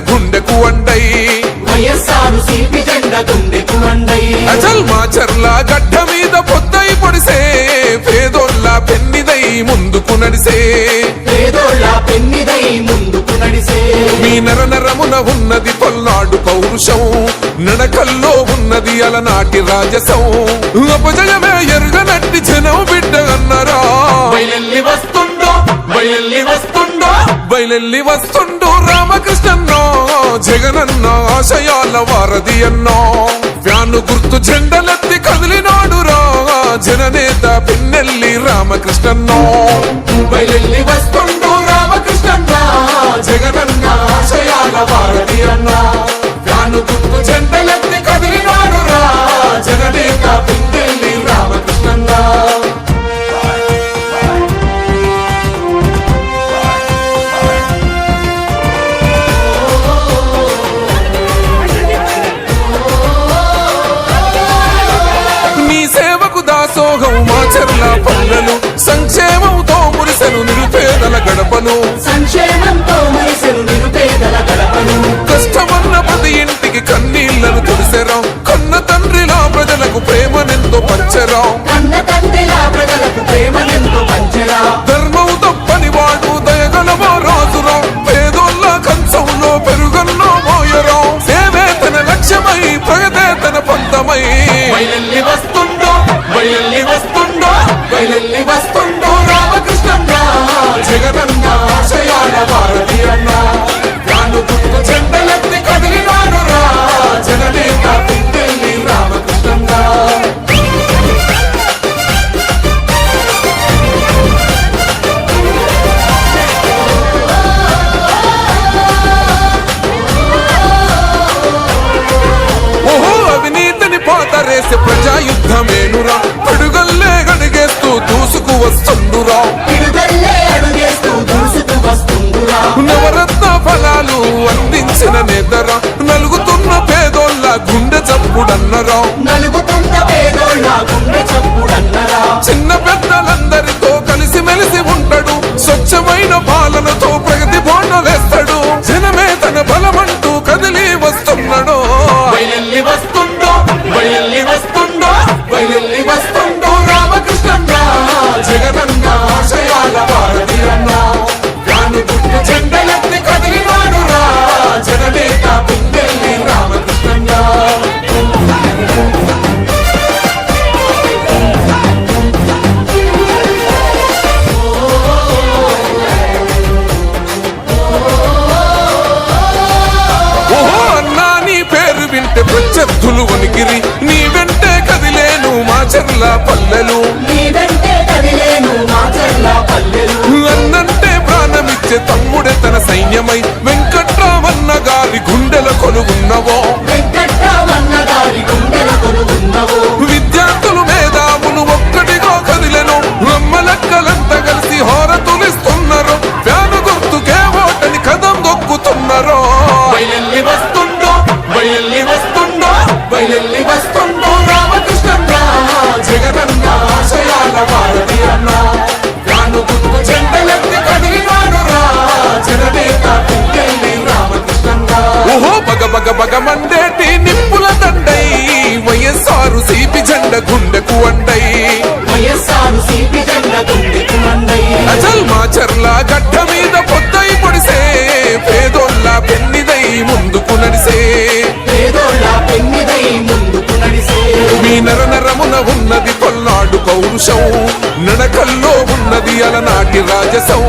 గుండెకు అండై వైఎస్ఆర్సీపీ జెండా గుండెకు అండై అచల్ మాచర్ల గడ్డ మీద పొద్దై పొడిసే పేదోళ్ళ పెన్నిదై ముందుకు నడిసే మీ నరనరమున ఉన్నది పల్నాడు పౌరుషం నడకల్లో ఉన్నది అలనాటి రాజసం అపజయమే ఎరుగనట్టి జనం బిడ్డ అన్నరా బయలెల్లి వస్తుండో బయలెల్లి వస్తుండో రామకృష్ణన్నో జగనన్న ఆశయాల వారధి అన్నో ఫ్యాను గుర్తు జెండలెత్తి కదిలినాడు రా జననేత పిన్నెల్లి రామకృష్ణన్నో బయలెల్లి వస్తుండో రామకృష్ణన్న జగనన్న ఆశయాల వారధి అన్న ఫ్యాను గుర్తు జెండలెత్తి కదిలినాడు రా జననేత పిన్నెల్లి రామకృష్ణన్న దాసోహం మాచర్ల పల్లెలు సంక్షేమంతో మురిసెను నిరుపేదల గడపను కష్టమన్న ప్రతి ఇంటికి కన్నీళ్లను తుడిసెరా కన్న తండ్రిలా ప్రజలకు ప్రేమనెంతో పంచరా ధర్మం తప్పని వాడు దయగలవో రాజురా పేదోళ్ళ కంచంలో పెరుగన్నో మోయరా సేవే తన లక్ష్యమై ప్రగతే తన పంతమై బయలెల్లి వస్తుండో రామకృష్ణన్న జగనన్న ఆశయాల వారధి అన్న ఫ్యాను గుర్తు జెండలెత్తి కదిలినాడు రా జననేత పిన్నెల్లి రామకృష్ణన్న పాతరేసే ప్రజాయుద్ధమేనురా పిడుగల్లే అడుగేస్తూ దూసుకు వస్తుండురా నవరత్న ఫలాలు అందించిన నేతరా నలుగుతున్న పేదోళ్ళ గుండె చప్పుడన్నరా చిన్న పెద్దలందరితో కలిసి మెలిసి ఉంటాడు స్వచ్ఛమైన పాలనతో ప్రగతి బోండలేస్తాడు జనమే తన బలమంటూ కదిలి వస్తున్నాడు బయలెల్లి వస్తుండో రామకృష్ణన్న జగనన్న ఆశయాల వారధి అన్న ఫ్యాను గుర్తు జెండలెత్తి కదిలినాడు రా జననేత పిన్నెల్లి రామకృష్ణన్న వింటే ప్రత్యర్థులు వణికిరి నీ వెంటే కదిలేను మాచర్ల పల్లెలు అన్నంటే ప్రాణమిచ్చే తమ్ముడే తన సైన్యమై వెంకట్రామన్న గారి గుండెల కొలువున్నవో విద్యార్థులు మేధావులు ఒక్కటిగా కదిలెను అమ్మలక్కలంతా కలిసి హోరతులిస్తున్నారు ఫ్యాను గుర్తుకే ఓటని కదం దొక్కుతున్నారు బయలెల్లి వస్తుండో రామకృష్ణన్న జగనన్న ఆశయాల వారధి అన్న ఫ్యాను గుర్తు జెండలెత్తి కదిలినాడు రా జననేత పిన్నెల్లి రామకృష్ణన్న ఓహో బగ మండేటి నిప్పుల దండై వైఎస్ఆర్సీపీ జెండా గుండెకు అండై అచల్ మాచర్ల గడ్డ మీద పొద్దై పొడిసే పేదోళ్ళ పెన్నిదై ముందుకు నడిసే మీ నరనరమున ఉన్నది పల్నాడు పౌరుషం నడకల్లో ఉన్నది అలనాటి రాజసం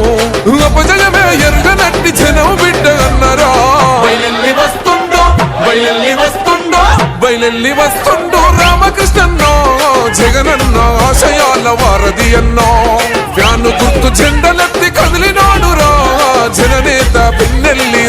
అపజయమే ఎరుగనట్టి జనం బిడ్డ అన్నరా బయలెల్లి వస్తుండో రామకృష్ణన్నో జగనన్న ఆశయాల వారధి అన్నో ఫ్యాను గుర్తు జెండలెత్తి కదిలినాడు రా జననేత పిన్నెల్లి